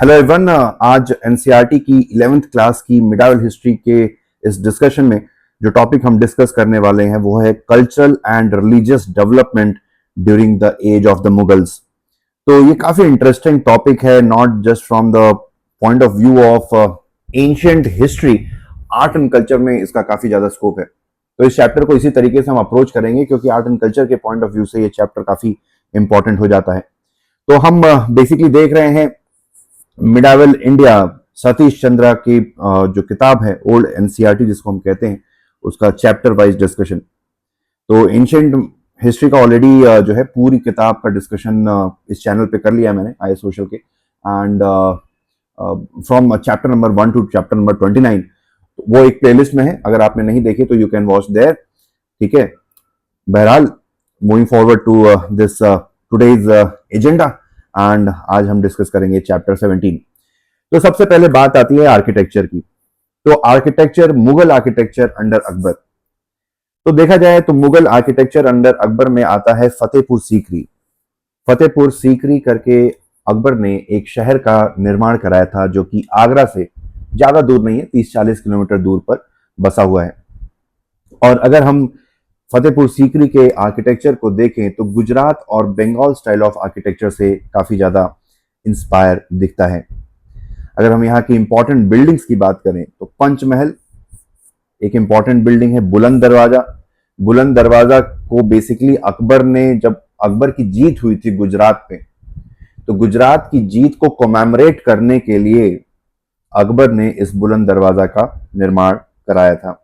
Hello everyone. आज NCERT की 11th class की मिडावल हिस्ट्री के इस डिस्कशन में जो टॉपिक हम डिस्कस करने वाले हैं वो है cultural and religious development during the age of the Mughals. तो ये काफी इंटरेस्टिंग टॉपिक है, not just from the point of view of ancient history, art and culture में इसका काफी ज्यादा स्कोप है। तो इस चैप्टर को इसी तरीके से हम अप्रोच करेंगे क्योंकि आर्ट एंड कल्चर के पॉइंट ऑफ व्यू से ये चैप्टर काफी इंपॉर्टेंट हो जाता है। तो हम बेसिकली देख रहे हैं मिडावल इंडिया, सतीश चंद्रा की जो किताब है ओल्ड एनसीईआरटी जिसको हम कहते हैं, उसका चैप्टर वाइज डिस्कशन। तो एंशिएंट हिस्ट्री का ऑलरेडी जो है पूरी किताब का डिस्कशन इस चैनल पे कर लिया मैंने आई सोशल के, and from chapter number 1 to chapter number 29 वो एक प्लेलिस्ट में है, अगर आपने नहीं देखे तो यू कैन वॉच देयर। ठीक है, बहरहाल moving forward to this today's agenda, and आज हम डिस्कस करेंगे चैप्टर 17। तो सबसे पहले बात आती है आर्किटेक्चर की। तो architecture, Mughal architecture under Akbar. तो देखा जाए तो मुगल आर्किटेक्चर अंडर अकबर में आता है फतेहपुर सीकरी। फतेहपुर सीकरी करके अकबर ने एक शहर का निर्माण कराया था जो कि आगरा से ज्यादा दूर नहीं है, 30-40 किलोमीटर दूर पर बसा हुआ है। और अगर हम फतेहपुर सीकरी के आर्किटेक्चर को देखें तो गुजरात और बंगाल स्टाइल ऑफ आर्किटेक्चर से काफी ज्यादा इंस्पायर दिखता है। अगर हम यहाँ की इंपॉर्टेंट बिल्डिंग्स की बात करें तो पंचमहल एक इंपॉर्टेंट बिल्डिंग है। बुलंद दरवाजा, बुलंद दरवाजा को बेसिकली अकबर ने, जब अकबर की जीत हुई थी गुजरात पे, तो गुजरात की जीत को कोमेमोरेट करने के लिए अकबर ने इस बुलंद दरवाजा का निर्माण कराया था।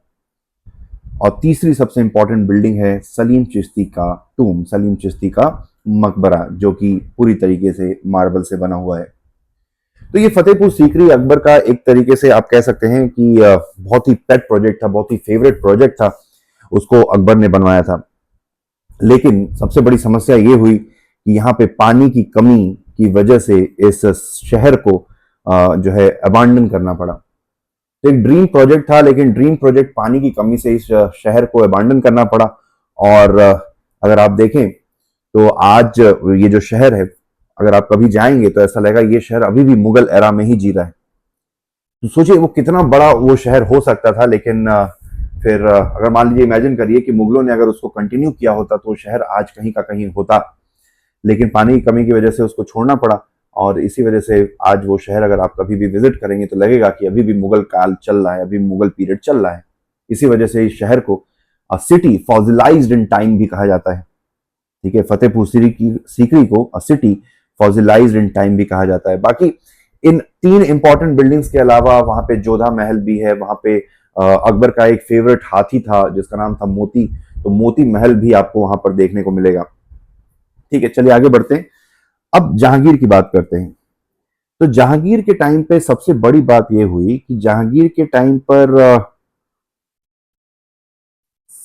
और तीसरी सबसे इंपॉर्टेंट बिल्डिंग है सलीम चिश्ती का टूम, सलीम चिश्ती का मकबरा, जो कि पूरी तरीके से मार्बल से बना हुआ है। तो ये फतेहपुर सीकरी अकबर का एक तरीके से आप कह सकते हैं कि बहुत ही पेट प्रोजेक्ट था, बहुत ही फेवरेट प्रोजेक्ट था, उसको अकबर ने बनवाया था। लेकिन सबसे बड़ी समस्या ये हुई कि यहाँ पे पानी की कमी की वजह से इस शहर को जो है अबांडन करना पड़ा। तो एक ड्रीम प्रोजेक्ट था, लेकिन ड्रीम प्रोजेक्ट पानी की कमी से इस शहर को अबांडन करना पड़ा। और अगर आप देखें तो आज ये जो शहर है, अगर आप कभी जाएंगे तो ऐसा लगेगा ये शहर अभी भी मुगल एरा में ही जी रहा है। तो सोचिए वो कितना बड़ा वो शहर हो सकता था। लेकिन फिर अगर मान लीजिए, इमेजिन करिए कि मुगलों ने अगर उसको कंटिन्यू किया होता तो शहर आज कहीं का कहीं होता, लेकिन पानी की कमी की वजह से उसको छोड़ना पड़ा। और इसी वजह से आज वो शहर अगर आप कभी भी विजिट करेंगे तो लगेगा कि अभी भी मुगल काल चल रहा है, अभी मुगल पीरियड चल रहा है। इसी वजह से इस शहर को सिटी फॉसिलाइज्ड इन टाइम भी कहा जाता है। ठीक है, फतेहपुर सीकरी को अ सिटी फॉसिलाइज्ड इन टाइम भी कहा जाता है। बाकी इन तीन इंपॉर्टेंट बिल्डिंग्स के अलावा वहां पे जोधा महल भी है। वहां पे अकबर का एक फेवरेट हाथी था जिसका नाम था मोती, तो मोती महल भी आपको वहां पर देखने को मिलेगा। ठीक है, चलिए आगे बढ़ते हैं। अब जहांगीर की बात करते हैं। तो जहांगीर के टाइम पे सबसे बड़ी बात यह हुई कि जहांगीर के टाइम पर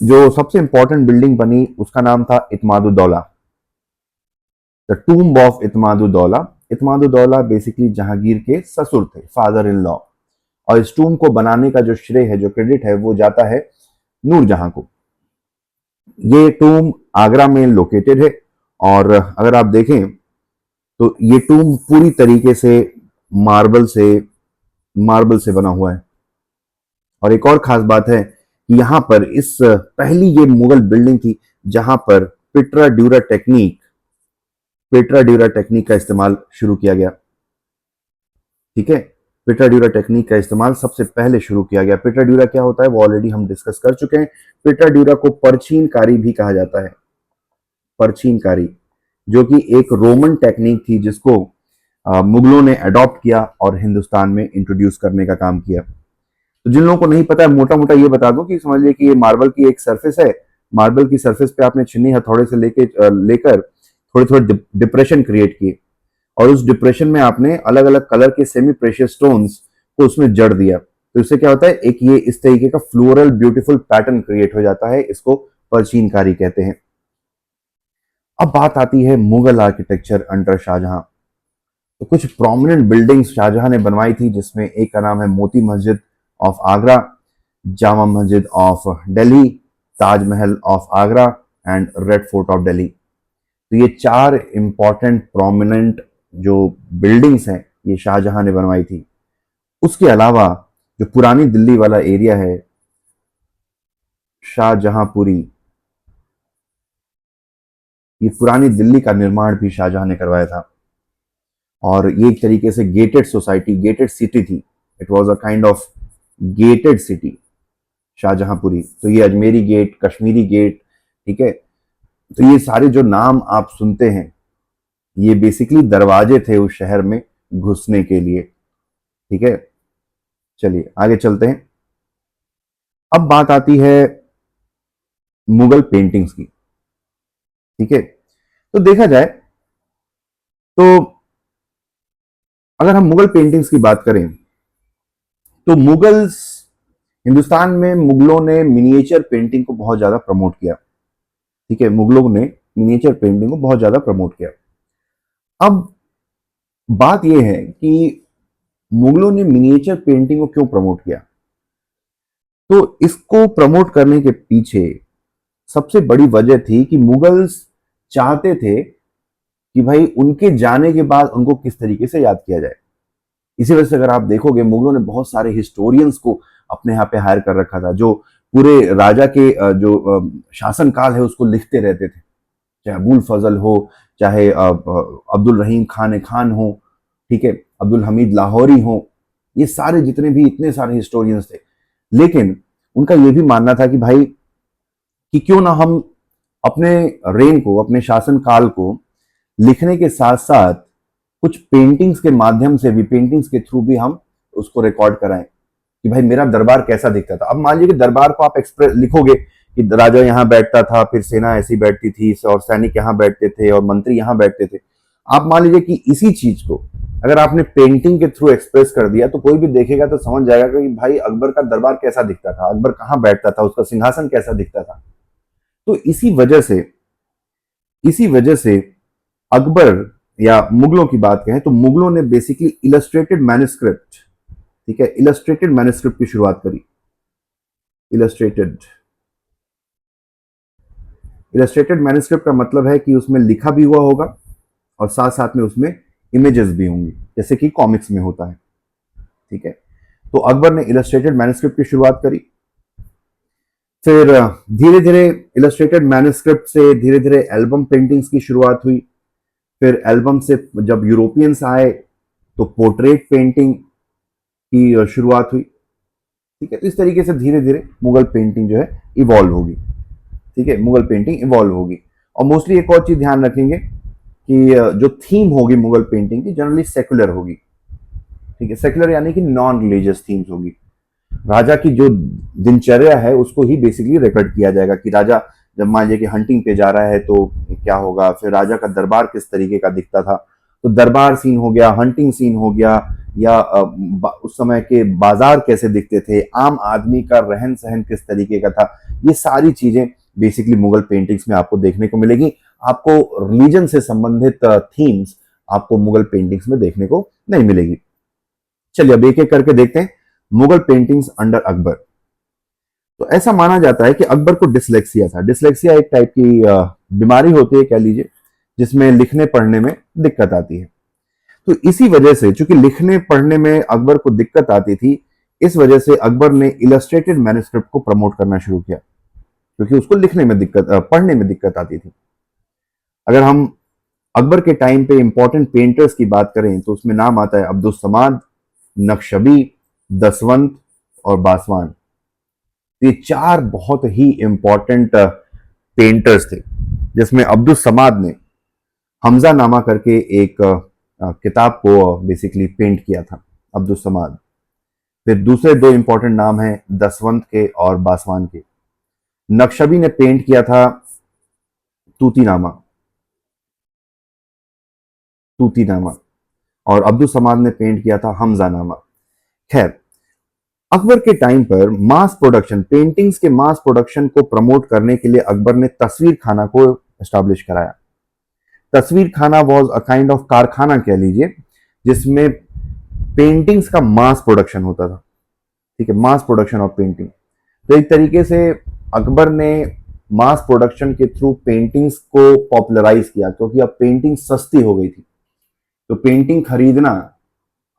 जो सबसे इंपॉर्टेंट बिल्डिंग बनी उसका नाम था Itimaduddaulah, the tomb of Itimaduddaulah. Itimaduddaulah basically Jahangir के ससुर थे, फादर इन लॉ। और इस टूम्ब को बनाने का जो श्रेय है, जो क्रेडिट है, वो जाता है नूरजहां को। ये टूम्ब आगरा में लोकेटेड है। और अगर आप देखें तो ये टूम्ब पूरी तरीके से मार्बल से बना हुआ है। और एक और खास बात है कि यहां पर इस पहली ये मुगल बिल्डिंग थी जहां पर पेट्रा ड्यूरा टेक्निक का इस्तेमाल शुरू किया गया। ठीक है, पेट्रा ड्यूरा टेक्निक का इस्तेमाल सबसे पहले शुरू किया गया। पेट्रा ड्यूरा क्या होता है वो ऑलरेडी हम डिस्कस कर चुके हैं। पेट्रा ड्यूरा को परचीनकारी भी कहा जाता है, परचीनकारी, जो कि एक रोमन टेक्निक थी जिसको मुगलों ने अडॉप्ट किया और हिंदुस्तान में इंट्रोड्यूस करने का काम किया। तो जिन लोगों को नहीं पता है, मोटा मोटा ये बता दूं कि समझिए कि ये मार्बल की एक सरफेस है। मार्बल की सरफेस पे आपने छन्नी हथौड़े से लेकर थोड़े थोड़े डिप्रेशन क्रिएट किए, और उस डिप्रेशन में आपने अलग अलग कलर के सेमी प्रेशियस स्टोन्स को उसमें जड़ दिया। तो इससे क्या होता है, एक ये इस तरीके का फ्लोरल ब्यूटीफुल पैटर्न क्रिएट हो जाता है। इसको परचीनकारी कहते हैं। अब बात आती है मुगल आर्किटेक्चर अंडर शाहजहां। तो कुछ प्रोमिनेंट बिल्डिंग्स शाहजहां ने बनवाई थी, जिसमें एक का नाम है Moti Masjid of Agra, Jama Masjid of Delhi, Taj Mahal of Agra and red fort of Delhi. तो ये चार इंपॉर्टेंट प्रोमिनेंट जो बिल्डिंग्स हैं ये शाहजहां ने बनवाई थी। उसके अलावा जो पुरानी दिल्ली वाला एरिया है, शाहजहांपुरी, ये पुरानी दिल्ली का निर्माण भी शाहजहां ने करवाया था। और ये एक तरीके से गेटेड सोसाइटी, गेटेड सिटी थी। It was a kind of gated city Shahjahanpuri. तो ये अजमेरी गेट, कश्मीरी गेट, ठीक है। तो ये सारे जो नाम आप सुनते हैं, ये बेसिकली दरवाजे थे उस शहर में घुसने के लिए, ठीक है। चलिए आगे चलते हैं। अब बात आती है मुगल पेंटिंग्स की, ठीक है। तो देखा जाए तो अगर हम मुगल पेंटिंग्स की बात करें तो मुगल्स, हिंदुस्तान में मुगलों ने मिनिएचर पेंटिंग को बहुत ज्यादा प्रमोट किया, ठीक है। मुगलों ने मिनिएचर पेंटिंग को बहुत ज्यादा प्रमोट किया। अब बात यह है कि मुगलों ने मिनिएचर पेंटिंग को क्यों प्रमोट किया। तो इसको प्रमोट करने के पीछे सबसे बड़ी वजह थी कि मुगल्स चाहते थे कि भाई उनके जाने के बाद उनको किस तरीके से याद किया जाए। इसी वजह से अगर आप देखोगे, मुगलों ने बहुत सारे हिस्टोरियंस को अपने यहाँ पे हायर कर रखा था, जो पूरे राजा के जो शासनकाल है उसको लिखते रहते थे। चाहे अबुल फजल हो, चाहे अब्दुल रहीम खान खान हो, ठीक है, अब्दुल हमीद लाहौरी हो, ये सारे जितने भी इतने सारे हिस्टोरियंस थे। लेकिन उनका ये भी मानना था कि भाई कि क्यों ना हम अपने रेन को, अपने शासन काल को लिखने के साथ साथ कुछ पेंटिंग्स के माध्यम से भी, पेंटिंग्स के थ्रू भी हम उसको रिकॉर्ड कराएं कि भाई मेरा दरबार कैसा दिखता था। अब मान लीजिए कि दरबार को आप एक्सप्रेस लिखोगे कि राजा यहाँ बैठता था, फिर सेना ऐसी बैठती थी, और सैनिक यहाँ बैठते थे, और मंत्री यहाँ बैठते थे। आप मान लीजिए कि इसी चीज को अगर आपने पेंटिंग के थ्रू एक्सप्रेस कर दिया तो कोई भी देखेगा तो समझ जाएगा कि भाई अकबर का दरबार कैसा दिखता था, अकबर कहाँ बैठता था, उसका सिंहासन कैसा दिखता था। तो इसी वजह से अकबर या मुगलों की बात करें तो मुगलों ने बेसिकली इलस्ट्रेटेड मैन्युस्क्रिप्ट, ठीक है, इलस्ट्रेटेड मैन्युस्क्रिप्ट की शुरुआत करी। इलस्ट्रेटेड इलस्ट्रेटेड मैन्युस्क्रिप्ट का मतलब है कि उसमें लिखा भी हुआ होगा और साथ साथ में उसमें इमेजेस भी होंगी, जैसे कि कॉमिक्स में होता है, ठीक है। तो अकबर ने इलस्ट्रेटेड मैन्युस्क्रिप्ट की शुरुआत करी। फिर धीरे धीरे इलस्ट्रेटेड मैन्युस्क्रिप्ट से धीरे धीरे एल्बम पेंटिंग्स की शुरुआत हुई। फिर एल्बम से जब यूरोपियंस आए तो पोर्ट्रेट पेंटिंग की शुरुआत हुई, ठीक है। तो इस तरीके से धीरे धीरे मुगल पेंटिंग जो है इवॉल्व होगी, ठीक है, मुगल पेंटिंग इवॉल्व होगी। और मोस्टली एक और चीज ध्यान रखेंगे कि जो थीम होगी मुगल पेंटिंग की जनरली सेकुलर होगी, ठीक है। सेकुलर यानी कि नॉन रिलीजियस थीम्स होगी। राजा की जो दिनचर्या है उसको ही बेसिकली रिकॉर्ड किया जाएगा कि राजा जब मान लीजिए कि हंटिंग पे जा रहा है तो क्या होगा, फिर राजा का दरबार किस तरीके का दिखता था। तो दरबार सीन हो गया, हंटिंग सीन हो गया, या उस समय के बाजार कैसे दिखते थे, आम आदमी का रहन सहन किस तरीके का था। ये सारी चीजें बेसिकली मुगल पेंटिंग्स में आपको देखने को मिलेगी। आपको रिलीजन से संबंधित थीम्स आपको मुगल पेंटिंग्स में देखने को नहीं मिलेगी। चलिए अब एक एक करके देखते हैं मुगल पेंटिंग्स अंडर अकबर। तो ऐसा माना जाता है कि अकबर को डिसलेक्सिया था। डिसलेक्सिया एक टाइप की बीमारी होती है, कह लीजिए, जिसमें लिखने पढ़ने में दिक्कत आती है। तो इसी वजह से, चूंकि लिखने पढ़ने में अकबर को दिक्कत आती थी, इस वजह से अकबर ने इलस्ट्रेटेड मैन्युस्क्रिप्ट को प्रमोट करना शुरू किया, क्योंकि उसको लिखने में दिक्कत, पढ़ने में दिक्कत आती थी। अगर हम अकबर के टाइम पे इंपॉर्टेंट पेंटर्स की बात करें तो उसमें नाम आता है अब्दुल समाद, नक्शबी, दसवंत और बासवान। ये चार बहुत ही इंपॉर्टेंट पेंटर्स थे, जिसमें अब्दुल समाद ने हमजा नामा करके एक किताब को बेसिकली पेंट किया था, अब्दुल समाद। फिर दूसरे दो इंपॉर्टेंट नाम हैं दसवंत के और बासवान के। नक्शबी ने पेंट किया था तूतीनामा, तूतीनामा, और अब्दुल समाद ने पेंट किया था हमजा नामा। खैर, अकबर के टाइम पर मास प्रोडक्शन, पेंटिंग्स के मास प्रोडक्शन को प्रमोट करने के लिए अकबर ने तस्वीर खाना को एस्टैब्लिश कराया। तस्वीर खाना वॉज अ काइंड ऑफ कारखाना कह लीजिए, जिसमें पेंटिंग्स का मास प्रोडक्शन होता था, ठीक है, मास प्रोडक्शन ऑफ पेंटिंग। तो एक तरीके से अकबर ने मास प्रोडक्शन के थ्रू पेंटिंग्स को पॉपुलराइज किया, क्योंकि अब पेंटिंग सस्ती हो गई थी। तो पेंटिंग खरीदना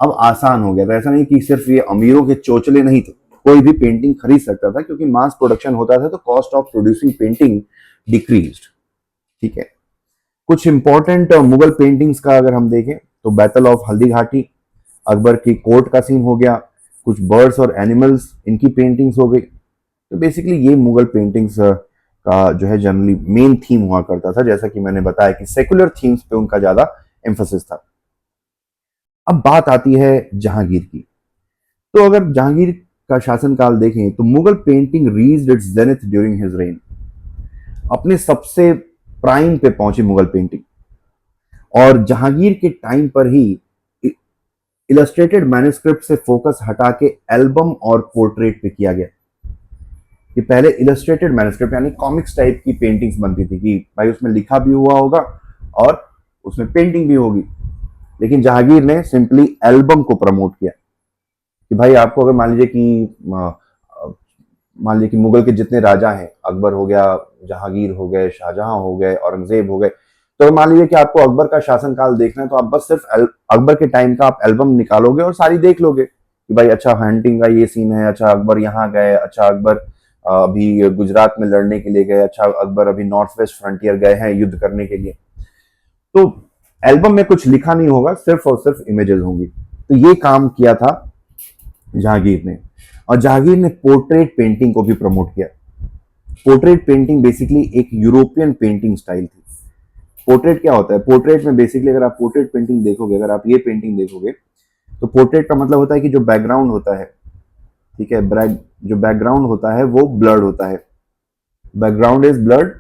अब आसान हो गया था। ऐसा नहीं कि सिर्फ ये अमीरों के चोचले नहीं थे, कोई भी पेंटिंग खरीद सकता था, क्योंकि मास प्रोडक्शन होता था तो cost of producing painting decreased. ठीक है, कुछ इंपॉर्टेंट मुगल पेंटिंग्स का अगर हम देखें तो बैटल ऑफ हल्दी घाटी, अकबर की कोर्ट का सीन हो गया, कुछ बर्ड्स और एनिमल्स इनकी पेंटिंग्स हो गई। तो बेसिकली ये मुगल पेंटिंग्स का जो है जनरली मेन थीम हुआ करता था, जैसा कि मैंने बताया कि सेकुलर थीम्स पे उनका ज्यादा एम्फोसिस था। अब बात आती है जहांगीर की। तो अगर जहांगीर का शासनकाल देखें तो Mughal painting reached it's zenith during his rain. अपने सबसे प्राइम पे पहुंची मुगल पेंटिंग, और जहांगीर के टाइम पर ही इलस्ट्रेटेड मैन्युस्क्रिप्ट से फोकस हटा के एल्बम और पोर्ट्रेट पे किया गया। कि पहले इलस्ट्रेटेड मैन्युस्क्रिप्ट यानी कॉमिक्स टाइप की पेंटिंग्स बनती थी कि भाई उसमें लिखा भी हुआ होगा और उसमें पेंटिंग भी होगी, लेकिन जहांगीर ने सिंपली एल्बम को प्रमोट किया कि भाई आपको अगर मान लीजिए कि मुगल के जितने राजा हैं, अकबर हो गया, जहांगीर हो गए, शाहजहां हो गए, औरंगजेब हो गए, तो मान लीजिए कि आपको अकबर का शासनकाल देखना है तो आप बस सिर्फ अकबर के टाइम का आप एल्बम निकालोगे और सारी देख लोगे कि भाई अच्छा हंटिंग का ये सीन है, अच्छा अकबर यहाँ गए, अच्छा अकबर अभी गुजरात में लड़ने के लिए गए, अच्छा अकबर अभी नॉर्थ वेस्ट फ्रंटियर गए हैं युद्ध करने के लिए। तो एल्बम में कुछ लिखा नहीं होगा, सिर्फ और सिर्फ इमेजेस होंगी। तो ये काम किया था जहांगीर ने। और जहांगीर ने पोर्ट्रेट पेंटिंग को भी प्रमोट किया। पोर्ट्रेट पेंटिंग बेसिकली एक यूरोपियन पेंटिंग स्टाइल थी। पोर्ट्रेट क्या होता है? पोर्ट्रेट में बेसिकली अगर आप पोर्ट्रेट पेंटिंग देखोगे, अगर आप ये पेंटिंग देखोगे, तो पोर्ट्रेट का मतलब होता है कि जो बैकग्राउंड होता है, ठीक है, जो बैकग्राउंड होता है वो ब्लर्ड होता है, बैकग्राउंड इज ब्लर्ड,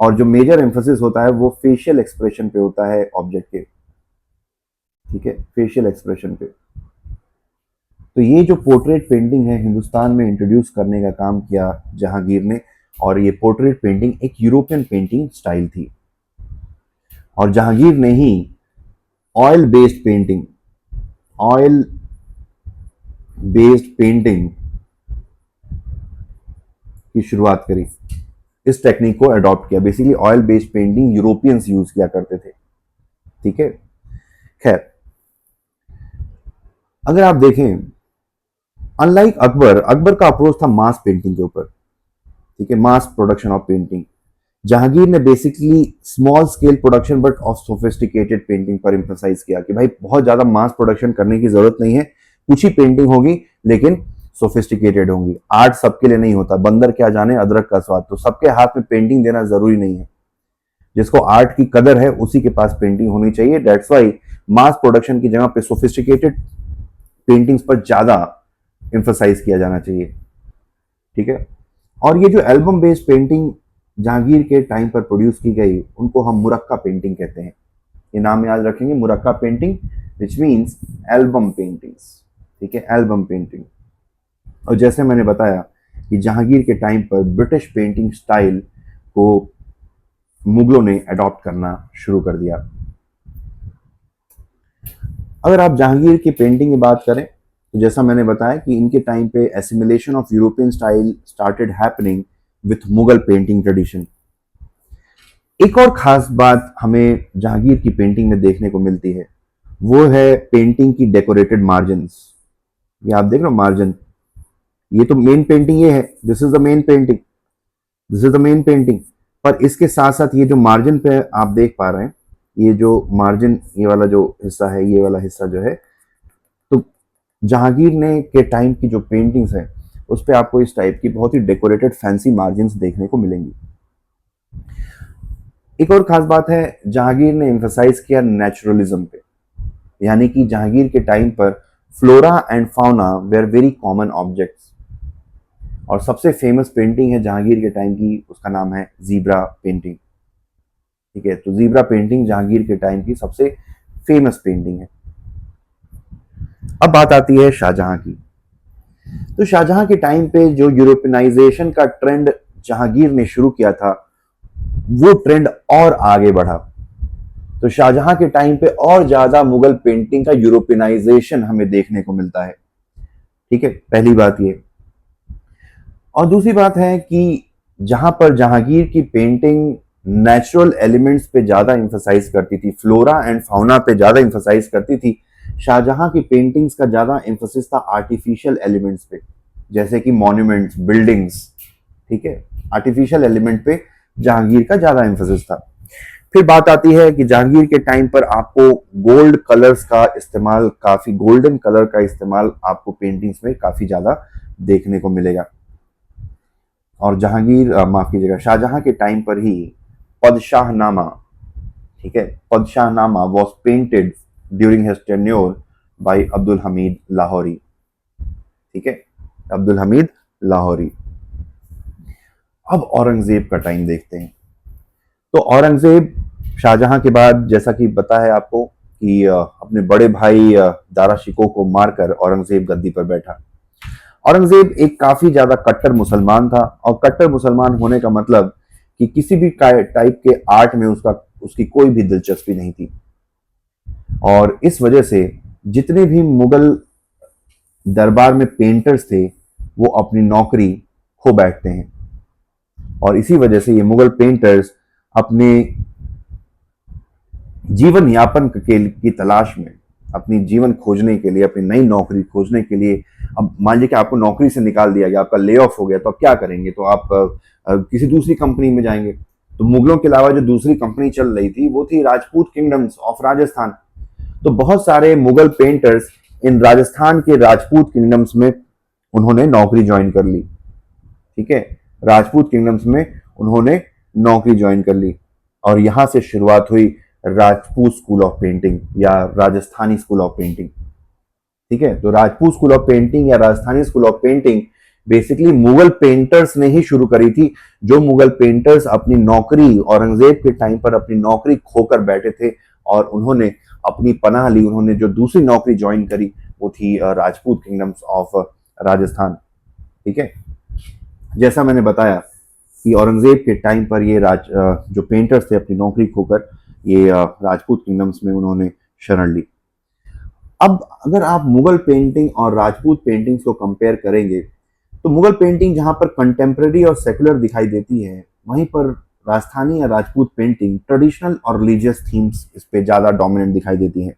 और जो मेजर एम्फोसिस होता है वो फेशियल एक्सप्रेशन पे होता है ऑब्जेक्ट के, ठीक है, फेशियल एक्सप्रेशन पे। तो ये जो पोर्ट्रेट पेंटिंग है हिंदुस्तान में इंट्रोड्यूस करने का काम किया जहांगीर ने, और ये पोर्ट्रेट पेंटिंग एक यूरोपियन पेंटिंग स्टाइल थी। और जहांगीर ने ही ऑयल बेस्ड पेंटिंग की शुरुआत करी, इस टेक्निक को अडॉप्ट किया। Basically oil based painting Europeans use किया करते थे, ठीक है। खैर, अगर आप देखें, अनलाइक अकबर का अप्रोच था मास पेंटिंग के ऊपर, ठीक है, mass production of painting. Jahangir ने basically small scale production but of sophisticated painting पर एम्फसाइज किया कि भाई बहुत ज्यादा मास प्रोडक्शन करने की जरूरत नहीं है, कुछ ही पेंटिंग होगी लेकिन सोफिस्टिकेटेड होंगी। आर्ट सबके लिए नहीं होता, बंदर क्या जाने अदरक का स्वाद, तो सबके हाथ में पेंटिंग देना जरूरी नहीं है। जिसको आर्ट की कदर है उसी के पास पेंटिंग होनी चाहिए। दैट्स वाई मास प्रोडक्शन की जगह पे सोफिस्टिकेटेड पेंटिंग्स पर ज्यादा एम्फसाइज किया जाना चाहिए, ठीक है। और ये जो एल्बम बेस्ड पेंटिंग जहांगीर के टाइम पर प्रोड्यूस की गई, उनको हम मुरक्का पेंटिंग कहते हैं। ये नाम याद रखेंगे, Murakka painting, which means album paintings, ठीक है, एल्बम पेंटिंग। और जैसे मैंने बताया कि जहांगीर के टाइम पर ब्रिटिश पेंटिंग स्टाइल को मुगलों ने अडॉप्ट करना शुरू कर दिया। अगर आप जहांगीर की पेंटिंग की बात करें तो जैसा मैंने बताया कि इनके टाइम पे assimilation of European style started happening with Mughal painting tradition. एक और खास बात हमें जहांगीर की पेंटिंग में देखने को मिलती है, वो है पेंटिंग की डेकोरेटेड मार्जिन्स। ये आप देख रहे हो मार्जिन, ये तो मेन पेंटिंग ये है, this is the main painting, this is the main painting. पर इसके साथ साथ ये जो मार्जिन पे आप देख पा रहे हैं, ये जो मार्जिन, ये वाला जो हिस्सा है, ये वाला हिस्सा जो है, तो जहांगीर ने के टाइम की जो पेंटिंग्स हैं उस पर आपको इस टाइप की बहुत ही डेकोरेटेड फैंसी मार्जिन्स देखने को मिलेंगी। एक और खास बात है, जहांगीर ने एम्फसाइज किया नेचुरलिज्म पे, यानी कि जहांगीर के टाइम पर flora and fauna were very common objects. और सबसे फेमस पेंटिंग है जहांगीर के टाइम की, उसका नाम है जीब्रा पेंटिंग, ठीक है। तो जीब्रा पेंटिंग जहांगीर के टाइम की सबसे फेमस पेंटिंग है। अब बात आती है शाहजहां की। तो शाहजहां के टाइम पे जो यूरोपियनाइजेशन का ट्रेंड जहांगीर ने शुरू किया था, वो ट्रेंड और आगे बढ़ा। तो शाहजहां के टाइम पे और ज्यादा मुगल पेंटिंग का यूरोपियनाइजेशन हमें देखने को मिलता है, ठीक है, पहली बात ये। और दूसरी बात है कि जहां पर जहांगीर की पेंटिंग नेचुरल एलिमेंट्स पे ज्यादा इंफसाइज करती थी, फ्लोरा एंड फाउना पे ज्यादा इंफसाइज करती थी, शाहजहां की पेंटिंग्स का ज्यादा एम्फोसिस था आर्टिफिशियल एलिमेंट्स पे, जैसे कि मॉन्यूमेंट्स, बिल्डिंग्स, ठीक है, आर्टिफिशियल एलिमेंट पे जहांगीर का ज्यादा एम्फोसिस था। फिर बात आती है कि जहांगीर के टाइम पर आपको गोल्ड कलर्स का इस्तेमाल, काफी गोल्डन कलर का इस्तेमाल आपको पेंटिंग्स में काफी ज्यादा देखने को मिलेगा। और जहांगीर माफ कीजिएगा, शाहजहां के टाइम पर ही पदशाहनामा, ठीक है, Padshahnama was painted during his tenure by Abdul Hamid Lahori, ठीक है, अब्दुल हमीद लाहौरी। अब औरंगजेब का टाइम देखते हैं। तो औरंगजेब शाहजहां के बाद, जैसा कि पता है आपको कि अपने बड़े भाई दारा शिकोह को मारकर औरंगजेब गद्दी पर बैठा। औरंगजेब एक काफी ज्यादा कट्टर मुसलमान था, और कट्टर मुसलमान होने का मतलब कि किसी भी टाइप के आर्ट में उसकी कोई भी दिलचस्पी नहीं थी। और इस वजह से जितने भी मुगल दरबार में पेंटर्स थे वो अपनी नौकरी खो बैठते हैं, और इसी वजह से ये मुगल पेंटर्स अपने जीवन यापन की तलाश में, अपनी जीवन खोजने के लिए, अपनी नई नौकरी खोजने के लिए, अब मान लीजिए कि आपको नौकरी से निकाल दिया गया, आपका ले ऑफ हो गया, तो आप क्या करेंगे? तो आप किसी दूसरी कंपनी में जाएंगे। तो मुगलों के अलावा जो दूसरी कंपनी चल रही थी वो थी राजपूत किंगडम्स ऑफ राजस्थान। तो बहुत सारे मुगल पेंटर्स इन राजस्थान के राजपूत किंगडम्स में उन्होंने नौकरी ज्वाइन कर ली, ठीक है, राजपूत किंगडम्स में उन्होंने नौकरी ज्वाइन कर ली। और यहां से शुरुआत हुई राजपूत स्कूल ऑफ पेंटिंग या राजस्थानी स्कूल ऑफ पेंटिंग, ठीक है। तो राजपूत स्कूल ऑफ पेंटिंग या Rajasthani school of painting basically Mughal painters ने ही शुरू करी थी। जो मुगल पेंटर्स अपनी नौकरी औरंगजेब के टाइम पर अपनी नौकरी खोकर बैठे थे और उन्होंने अपनी पनाह ली, उन्होंने जो दूसरी नौकरी ज्वाइन करी वो थी राजपूत किंगडम्स ऑफ राजस्थान, ठीक है। जैसा मैंने बताया कि औरंगजेब के टाइम पर ये जो पेंटर्स थे अपनी नौकरी खोकर ये राजपूत किंगडम्स में उन्होंने शरण ली। अब अगर आप मुगल पेंटिंग और राजपूत पेंटिंग्स को कंपेयर करेंगे तो मुगल पेंटिंग जहां पर कंटेम्प्रेरी और सेकुलर दिखाई देती है, वहीं पर राजस्थानी या राजपूत पेंटिंग ट्रेडिशनल और रिलीजियस थीम्स इस पे ज्यादा डोमिनेंट दिखाई देती है,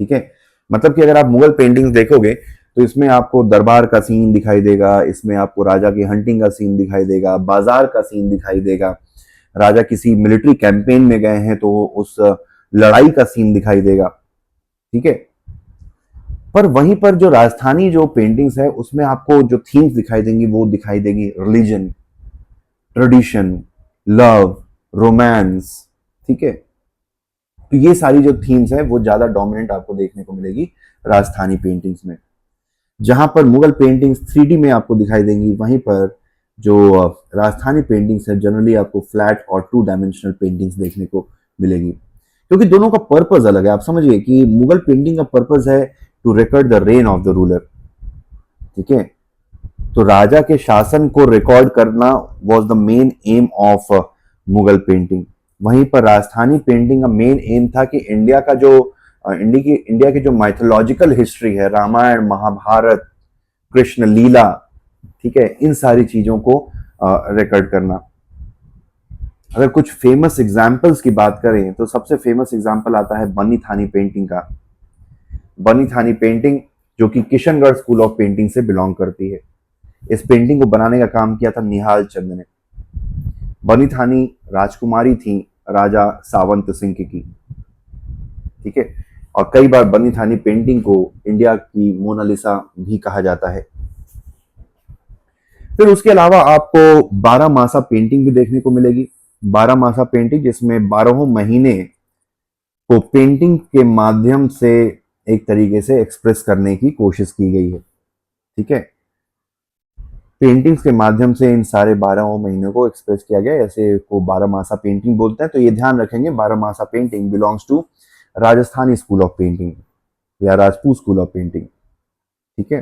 ठीक है। मतलब कि अगर आप मुगल पेंटिंग्स देखोगे तो इसमें आपको दरबार का सीन दिखाई देगा, इसमें आपको राजा की हंटिंग का सीन दिखाई देगा, बाजार का सीन दिखाई देगा, राजा किसी मिलिट्री कैंपेन में गए हैं तो उस लड़ाई का सीन दिखाई देगा, ठीक है। पर वहीं पर जो राजस्थानी जो पेंटिंग्स है उसमें आपको जो थीम्स दिखाई देंगी वो दिखाई देगी रिलीजन, ट्रेडिशन, लव, रोमांस, ठीक है। तो ये सारी जो थीम्स है वो ज्यादा डोमिनेंट आपको देखने को मिलेगी राजस्थानी पेंटिंग्स में। जहां पर मुगल पेंटिंग्स 3D में आपको दिखाई देंगी, वहीं पर जो राजस्थानी पेंटिंग्स है जनरली आपको फ्लैट और 2 डायमेंशनल पेंटिंग्स देखने को मिलेगी, क्योंकि दोनों का पर्पज अलग है। आप समझिए कि मुगल पेंटिंग का पर्पज है to record the reign of the ruler, ठीक है। तो राजा के शासन को रिकॉर्ड करना was the main aim of Mughal painting. वहीं पर राजस्थानी पेंटिंग का मेन एम था कि इंडिया का जो इंडिया की जो माइथोलॉजिकल हिस्ट्री है, रामायण, महाभारत, कृष्ण लीला, ठीक है, इन सारी चीजों को रिकॉर्ड करना। अगर कुछ फेमस एग्जाम्पल्स की बात करें तो सबसे फेमस एग्जाम्पल आता है बनी थानी पेंटिंग का। बनी थानी पेंटिंग जो कि किशनगढ़ स्कूल ऑफ पेंटिंग से बिलोंग करती है। इस पेंटिंग को बनाने का काम किया था निहाल चंद ने। बनी थानी राजकुमारी थी राजा सावंत सिंह की, ठीक है। और कई बार बनी थानी पेंटिंग को इंडिया की मोनालिसा भी कहा जाता है। फिर उसके अलावा आपको 12 मासा पेंटिंग भी देखने को मिलेगी। 12 मासा पेंटिंग जिसमें 12 महीने को पेंटिंग के माध्यम से एक तरीके से एक्सप्रेस करने की कोशिश की गई है, ठीक है। पेंटिंग्स के माध्यम से इन सारे 12 महीनों को एक्सप्रेस किया गया, ऐसे को 12 मासा पेंटिंग बोलते हैं। तो ये ध्यान रखेंगे 12 मासा painting belongs to Rajasthani school of painting या राजपूत स्कूल ऑफ पेंटिंग, ठीक है।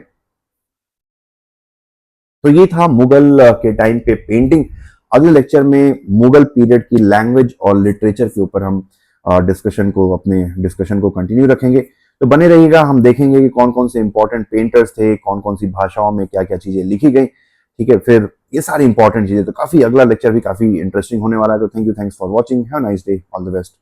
तो ये था मुगल के टाइम पे पेंटिंग। अगले लेक्चर में मुगल पीरियड की लैंग्वेज और लिटरेचर के ऊपर हम अपने डिस्कशन को कंटिन्यू रखेंगे। तो बने रहिएगा, हम देखेंगे कि कौन कौन से इंपॉर्टेंट पेंटर्स थे, कौन कौन सी भाषाओं में क्या क्या चीजें लिखी गई, ठीक है। फिर ये सारी इंपॉर्टेंट चीजें, तो काफी अगला लेक्चर भी काफी इंटरेस्टिंग होने वाला है। तो thanks for watching, have a nice day, all the best.